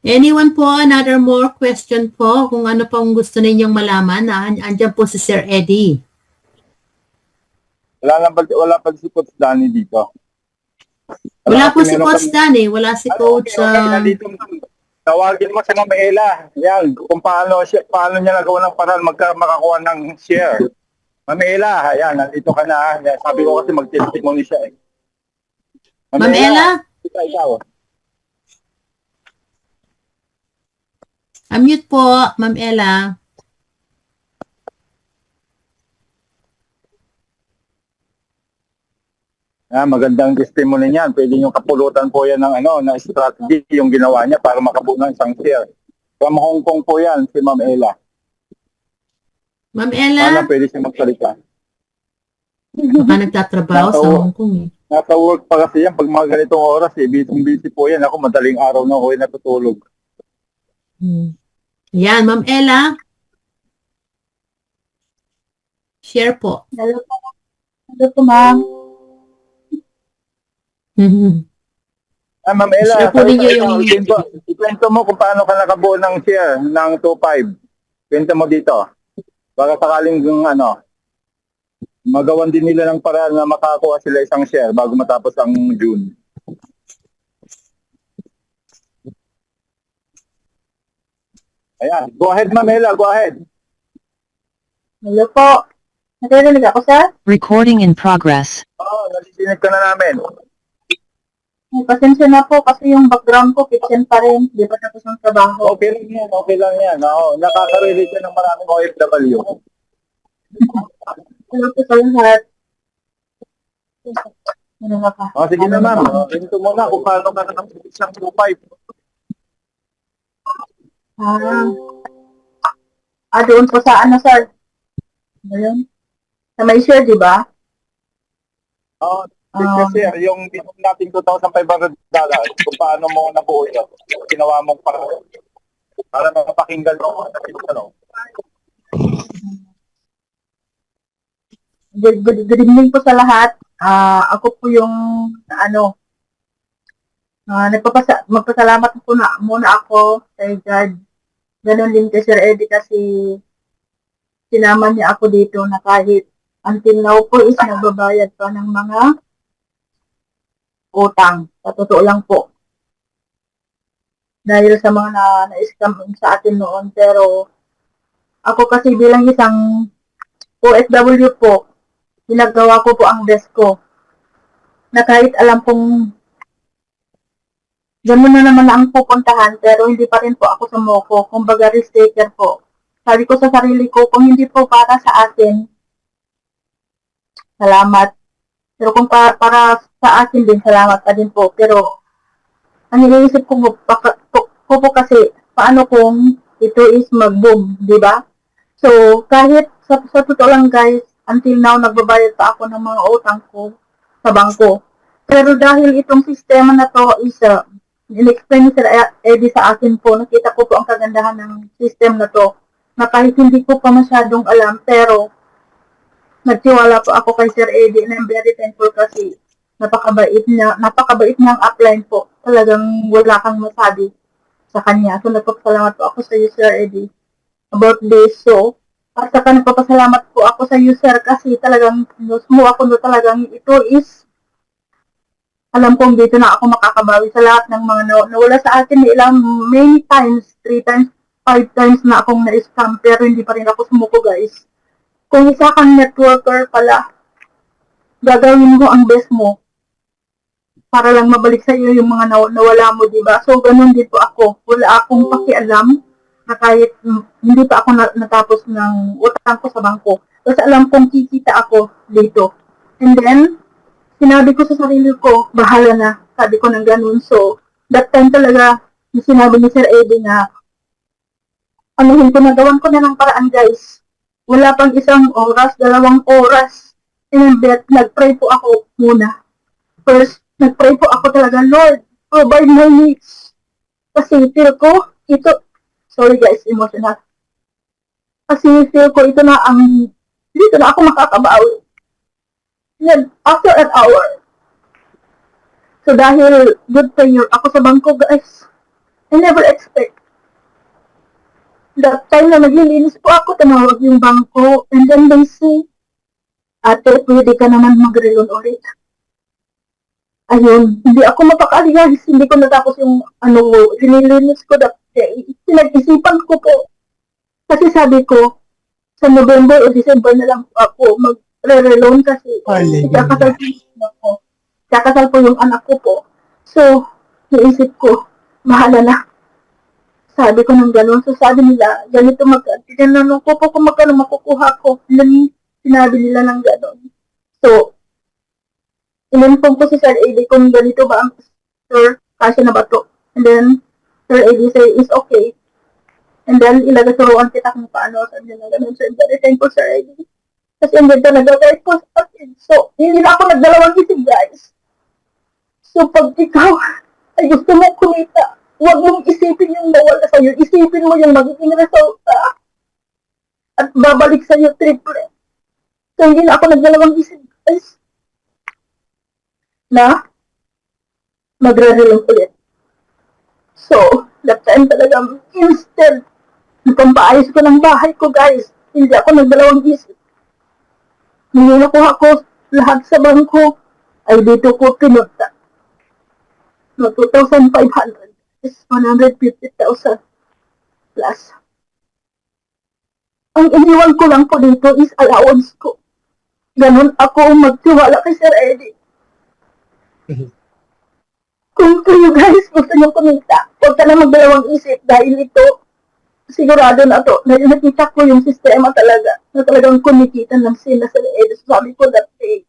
Anyone po, another more question po, kung ano pong gusto ninyong malaman, andyan po si Sir Eddie. Wala pa si Coach Danny dito. Wala po si Coach Danny, wala si Coach... Nandito, tawagin mo sa Ma'am Ella. Yan, kung paano niya nagawa ng paraan makakuha ng share. Ma'am Ella, ayan, nandito ka na. Sabi ko kasi mag-testimony siya eh. Ma'am Ella? Ikaw. Unmute po, Ma'am Ella. Magandang testimony niyan. Pwede nyo kapulutan po yan ng na strategy yung ginawa niya para makabuo ng isang share. From Hong Kong po yan, si Ma'am Ella. Ma'am Ella? Pwede siya magsalita. Baka nagtatrabaho sa Hong Kong eh. Nasa work pa kasi yan. Pag mga ganitong oras, busy po yan. Ako madaling araw na ako natutulog. Yan, Ma'am Ella. Share po. Hello po. Hello po, ma'am. Ma'am Ella, Share po ninyo yung... ikwento mo kung paano ka nakabuo ng share ng 2.5. Kwento mo dito. Baka sakaling magawan din nila ng paraan na makakuha sila isang share bago matapos ang June. Ayan. Go ahead, Ma'am Ella. Go ahead. Hello po. Narinig ako, sir? Recording in progress. Oo, nalisinig ka na namin. Ay, pasensya na po kasi yung background ko, kitchen pa rin. Di ba tapos ang trabaho? Okay lang yan. Okay lang yan. Oo, nakaka-relate yan ng maraming OFW. Hello po sa lahat. Ano ba ka? Sige na, ma'am. Kwento mo na kung paano ka ng isang 2.5. Doon po sa sir? Ayun. Sa may share, di ba? Oo. Kasi yung binom natin $2,500, kung paano mo nabuo yun, ginawa mong para mapakinggan mo Good evening po sa lahat. Ako po yung magpasalamat po muna ako kay God. Ganon din kay Sir Eddie kasi sinama niya ako dito na kahit until now po is nagbabayad pa ng mga utang. Sa totoo lang po. Dahil sa mga na-scam sa atin noon. Pero ako kasi bilang isang OFW po, ginagawa ko po ang best ko. Na kahit alam kong gano'n na naman ang pupuntahan, pero hindi pa rin po ako sumuko. Kumbaga risk taker po. Sabi ko sa sarili ko, kung hindi po para sa atin, salamat. Pero kung para sa akin din, salamat pa din po. Pero ang iniisip ko po kasi, paano kung ito is mag-boom, di ba? So, kahit sa totoo lang guys, until now, nagbabayad pa ako ng mga utang ko sa bangko. Pero dahil itong sistema na to is, in-explain ni Sir Eddie sa akin po, nakita ko po ang kagandahan ng system na to, na kahit hindi ko pa masyadong alam, pero nagtiwala po ako kay Sir Eddie, and I'm very thankful kasi napakabait niyang upline po. Talagang wala kang masabi sa kanya. So, nagpapasalamat po ako sa iyo, Sir Eddie, about this. So, at saka nagpapasalamat po ako sa iyo, sir, kasi talagang mo ako na talagang ito is alam kong dito na ako makakabawi sa lahat ng mga nawala sa atin many times, 3 times, 5 times na akong na-scam, pero hindi pa rin ako sumuko, guys. Kung isa kang networker pala, gagawin mo ang best mo para lang mabalik sa iyo yung mga nawala mo, diba? So, ganun din po ako. Wala akong pakialam na kahit hindi pa ako natapos ng utang ko sa bangko. Kasi alam kong kikita ako dito. And then, sinabi ko sa sarili ko, bahala na. Sabi ko ng ganun. So, that time talaga, sinabi ni Sir Eddie na, nagawan ko na ng paraan, guys. Wala pang 1 oras, 2 oras. And then, nag-pray po ako muna. First, nag-pray po ako talaga, Lord, provide my needs. Kasi feel ko, sorry guys, emotional. Kasi feel ko dito na ako makakabawi. Then, after an hour. So, dahil good prayer ako sa bangko, guys. I never expect. That time na naglilinis po ako, tumawag yung bangko, and then they say, ate, pwede ka naman mag-relon ulit. Ayun, hindi ako mapakali guys, hindi ko natapos yung nililinis ko that day. Pinag-isipan ko po. Kasi sabi ko, sa November o December na lang po ako mag-re-relon kasi kakasal po yung anak ko. Kakasal po yung anak ko po. So, naisip ko, mahala na. Sabi ko ng gano'n. So, sabi nila, ganito tinanong ko po kung magkano makukuha ko. And then, sinabi nila ng gano'n. So, in-inform ko si Sir AD kung ganito ba ang Sir, kasi na ba to? And then, Sir AD say, is okay. And then, ilagaturuan kita kung paano. Sabi nila gano'n. So, very thankful Sir AD. Kasi hindi talaga guys po sa akin. So, hindi na ako nagdalawang isip guys. So, pag ikaw ay gusto mo kumita, huwag mong isipin yung nawala sa'yo. Isipin mo yung magiging resulta. At babalik sa'yo triple. So, hindi na ako nagdalawang isip guys. Na magre-relong ulit. So, that time talagang instant. Napampaayos ko ng bahay ko guys. Hindi ako nagdalawang isip. Hindi nakuha ko lahat sa bangko ay dito ko pinunta. No, 2,500 is 150,000 plus. Ang iniwan ko lang po dito is allowance ko. Ganun ako magtiwala kay Sir Eddie. Kung kayo guys gusto nyo kumita, huwag ka na magdalawang isip dahil ito, sigurado na to, dahil nakita ko yung sistema talaga, na talagang kumikita ng sila sa Eddie. So, sabi ko that day,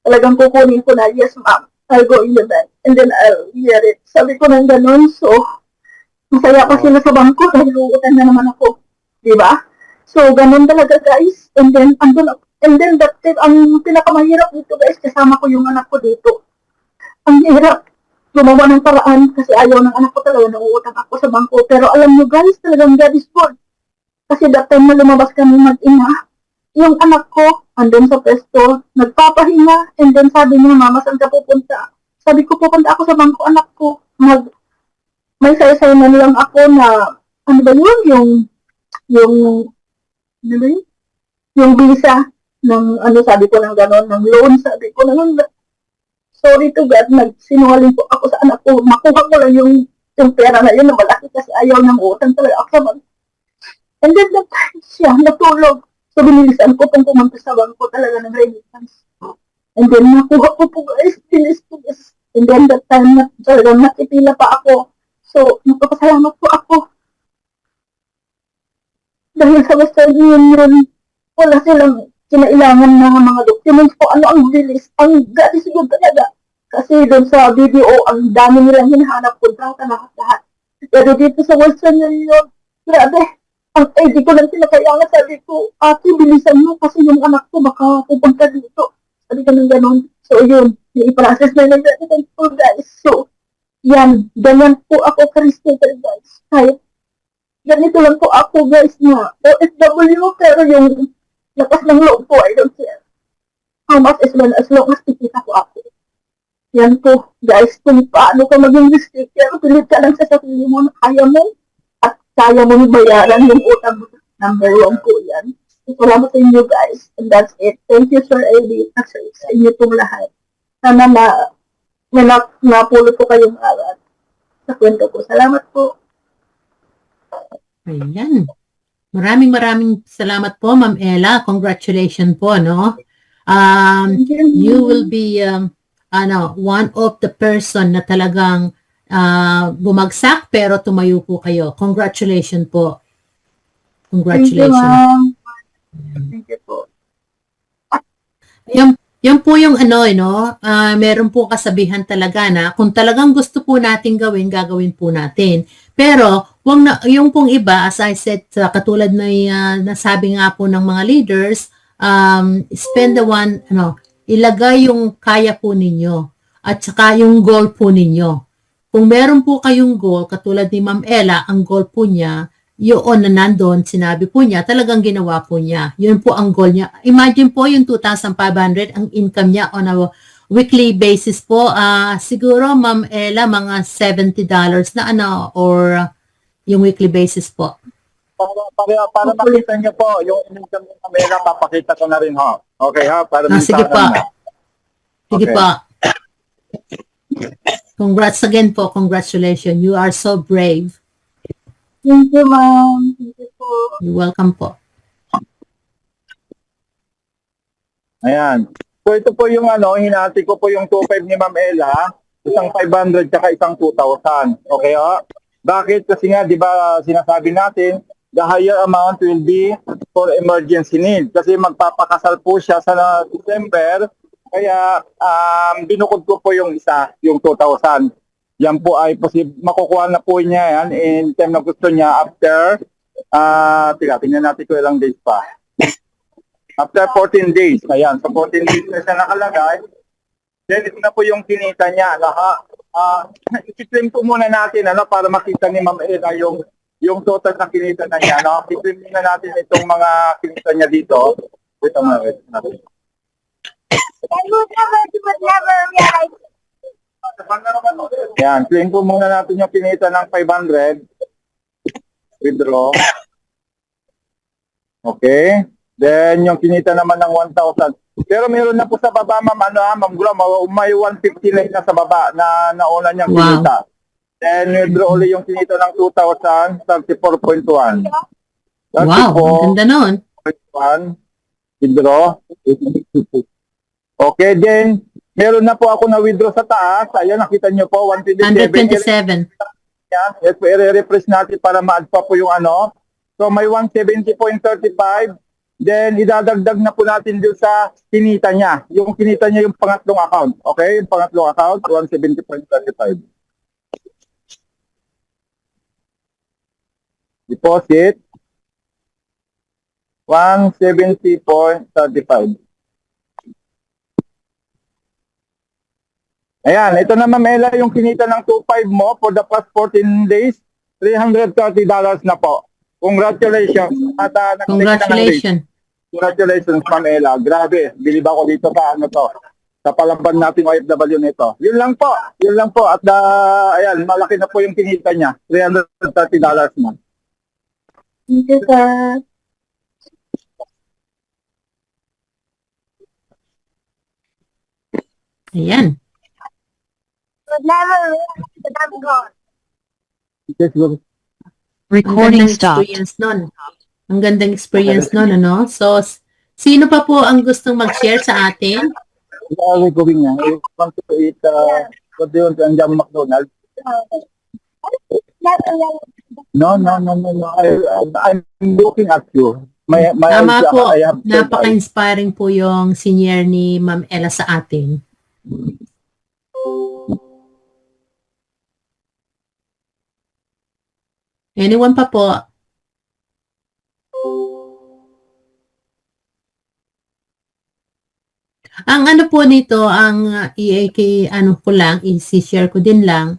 talagang kukunin ko na, yes ma'am, I'll go in the bank, and then I'll hear it. Sabi ko nang ganun, so, masaya pa sila sa bangko dahil uutan na naman ako. Diba? So, ganun talaga guys. And then, that time, ang pinakamahirap dito guys, kasama ko yung anak ko dito. Ang hirap, gumawa ng paraan kasi ayaw ng anak ko talaga na uutang ako sa bangko. Pero alam nyo guys, talagang God is good. Kasi that time na lumabas kami mag-ina, yung anak ko, andun sa pesto, nagpapahinga, and then sabi niya, mama, saan ka pupunta? Sabi ko, pupunta ako sa bangko, anak ko. May saysay na lang ako na, ano ba yun, yung visa, sabi ko ng gano'n, ng loan, sabi ko, sorry to God, nagsinungaling po ako sa anak ko, makuha ko lang yung pera na yun na malaki kasi ayaw ng utang talaga ako sa bangko. And then that time siya, natulog. So, binilisan ko kung pumunta sa bangko talaga ng remittance. And then, nakuha ko po guys, bilis. And then, that time, talagang nakipila pa ako. So, nagpapasalamat po ako. Dahil sa Western Union, wala silang kinailangan ng mga documents po. Ano ang bilis? Ang gatis yun talaga. Kasi doon sa BDO, ang dami nilang hinahanap kontrata lahat. Pero dito sa Western Union, grabe. Ang ID ko lang pinakayangan, sabi ko, ate, bilisan mo kasi yung anak ko baka pupunta dito. Sabi ko ng gano'n. So, yun, i-process na yung ganito po, guys. So, yan, ganyan po ako ka-respected, guys. Kahit, ganito lang po ako, guys, na OFW, pero yung lakas ng loob po, I don't care. How much as long as kikita ko ako. Yan po, guys, kung paano ka maging restricted, pilit ka lang sa sarili mo na kaya mo. Kaya mo bayaran yung utang mo. Number 1 po yan. Salamat sa inyo guys. And that's it. Thank you Sir Eddie at sa inyo pong lahat. Sana napulot po kayong aral sa kwento ko. Salamat po. Ayan. Maraming salamat po, Ma'am Ella. Congratulations po, no? You will be one of the person na talagang bumagsak pero tumayo po kayo. Congratulations po. Congratulations. Thank you po. Yan po yung meron po kasabihan talaga na kung talagang gusto po natin gawin, gagawin po natin. Pero yung pong iba, as I said, katulad na nasabi nga po ng mga leaders, spend the ilagay yung kaya po ninyo at saka yung goal po ninyo. Kung meron po kayong goal, katulad ni Ma'am Ella, ang goal po niya, yun na nandun, sinabi po niya, talagang ginawa po niya. Yun po ang goal niya. Imagine po yung 2,500, ang income niya weekly basis po, siguro Ma'am Ella, mga $70 na ano, or yung weekly basis po. Para makita niyo po yung income ni Pamela, papakita ko na rin ho. Okay ha? Para Sige minsan po. na. Sige Okay. po. Congrats again po. Congratulations. You are so brave. Thank you, ma'am. Thank you po. You're welcome po. Ayan. So ito po yung hinati ko po yung 2.5 ni Ma'am Ella, isang 500 tsaka isang 2,000. Okay ho? Bakit? Kasi nga, di ba sinasabi natin, the higher amount will be for emergency need. Kasi magpapakasal po siya sa December, kaya binukod ko po yung isa, yung 2,000. Yan po ay makukuha na po niya yan in time na gusto niya after, tingnan natin ko ilang days pa. After 14 days, ayan, so 14 days na siya nakalagay, then ito na po yung kinita niya. I-claim po muna natin para makita ni Ma'am Ella yung total na kinita na niya. I-claim muna natin itong mga kinita niya dito. Ito mga natin. Ayan, claim po muna natin yung kinita ng 500. Withdraw. Okay. Then, yung kinita naman ng 1,000. Pero meron na po sa baba, Ma'am Gula, may 159 na sa baba na nauna niyang kinita. Then, withdraw ulit yung kinita ng 2,000, 34.1. Wow, ang ganda nun. 1, withdraw. Okay, then, meron na po ako na withdraw sa taas. Ayan, nakita niyo po, 127. Yan, yes, i-refresh natin para ma-add pa po yung So, may 170.35. Then, idadagdag na po natin dun sa kinita niya. Yung kinita niya yung pangatlong account. Okay? Yung pangatlong account, 170.35. Deposit, 170.35. Ayan, ito na Ma'am Ella yung kinita ng 2.5 mo for the past 14 days, $330 na po. Congratulations. At, Congratulations. Congratulations, Ma'am Ella. Grabe, bilib ako dito sa sa palaban nating OFW nito. Yun lang po. At ayan, malaki na po yung kinita niya. $330 na. Thank you, sir. Ayan. Yes, good. Ang Recording gandang stopped. experience nun. Ang gandang experience nun, ano? So, sino pa po ang gustong mag-share sa atin? What are we going now? We want to eat, what do you want to enjoy McDonald's? No. I'm looking at you. Tama po. I have Napaka-inspiring po yung senior ni Ma'am Ella sa atin. Anyone pa po? Ang ano po nito, ang EAK, ano ko lang, i-share ko din lang.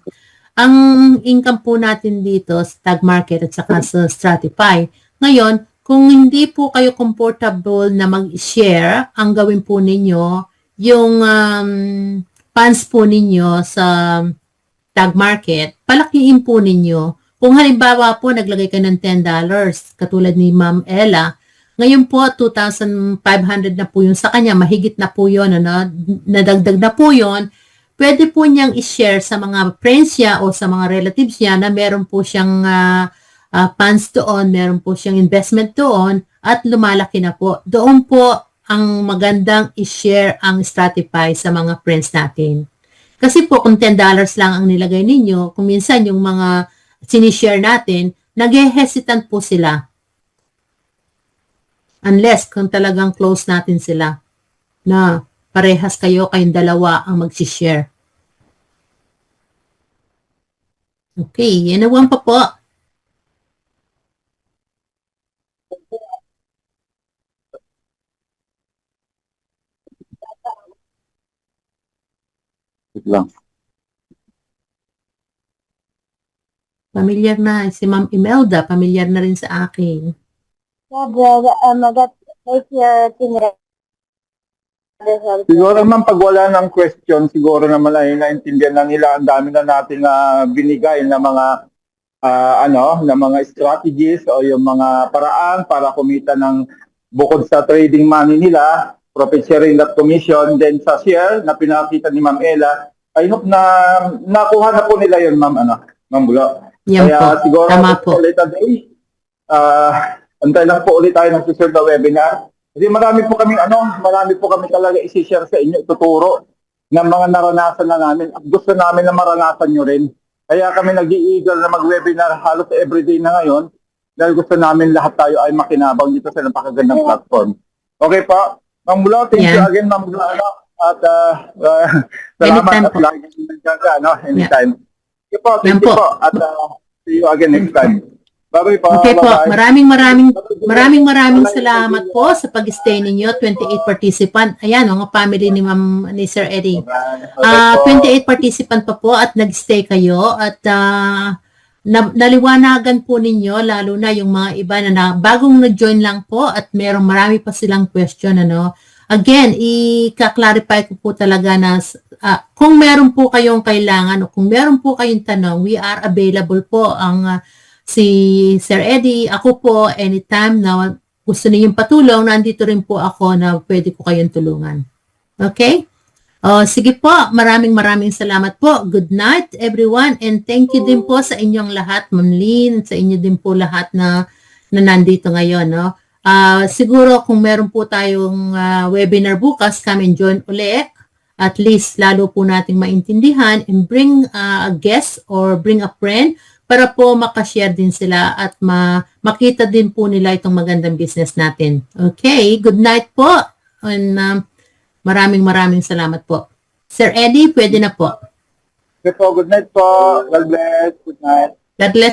Ang income po natin dito sa Tag Market at saka sa Stratify. Ngayon, kung hindi po kayo comfortable na mag-share, ang gawin po ninyo, yung funds po ninyo sa Tag Market, palakiin po ninyo. Kung halimbawa po, naglagay ka ng $10, katulad ni Ma'am Ella, ngayon po, 2,500 na po yun sa kanya, mahigit na po yun, nadagdag na po yun, pwede po niyang i-share sa mga friends niya o sa mga relatives niya na meron po siyang funds doon, meron po siyang investment doon, at lumalaki na po. Doon po ang magandang i-share ang Stratify sa mga friends natin. Kasi po, kung $10 lang ang nilagay ninyo, kung minsan yung mga sinishare natin, nag-hesitant po sila. Unless kung talagang close natin sila na parehas kayong dalawa ang mag-share. Okay, yan pa po. Wait lang. Pamilyar na si Ma'am Imelda, pamilyar na rin sa akin. Yeah, brother, that's your thing. Siguro naman pag wala ng question, siguro naman ay naintindihan na nila. Ang dami na nating binigay na mga na mga strategies o yung mga paraan para kumita ng bukod sa trading money nila, profit sharing that commission, then sa share na pinakita ni Ma'am Ella. I hope na nakuha na po nila yun, Ma'am Ma'am Bulo. Yan Kaya po. siguro Tama po. ulit today. Antay lang po ulit tayo ng susunod na webinar. Kasi marami po kami talaga isi-share sa inyo, tuturo ng mga naranasan na namin at gusto namin na maranasan nyo rin. Kaya kami nag-i-eager na mag-webinar halos everyday na ngayon dahil gusto namin lahat tayo ay makinabang dito sa napakagandang platform. Okay po. Ma'am Bulo, thank you again, Ma'am Bulo. At salamat Anytime at po. lagi nandiyan ka, anytime. Okay po, thank Yan you po. po. At see you again next time. Bye-bye po. Okay po, Bye-bye. maraming salamat po sa pag-stay ninyo, 28 participant. Ayan, mga family ni Sir Eddie. 28 participant pa po at nag-stay kayo at naliwanagan po ninyo, lalo na yung mga iba na bagong nag-join lang po at marami pa silang question, Again, i-clarify ko po talaga na kung meron po kayong kailangan o kung meron po kayong tanong, we are available po si Sir Eddie, ako po, anytime na gusto niyo yung patulong, nandito rin po ako na pwede ko kayong tulungan. Okay? Sige po, maraming salamat po. Good night, everyone. And thank you din po sa inyong lahat, Ma'am Lynn, sa inyo din po lahat na nandito ngayon. Siguro kung meron po tayong webinar bukas, come and join ulit. At least, lalo po nating maintindihan and bring a guest or bring a friend para po makashare din sila at makita din po nila itong magandang business natin. Okay, good night po. And maraming salamat po. Sir Eddie, pwede na po. Okay po, good night po. God bless. Good night. God bless.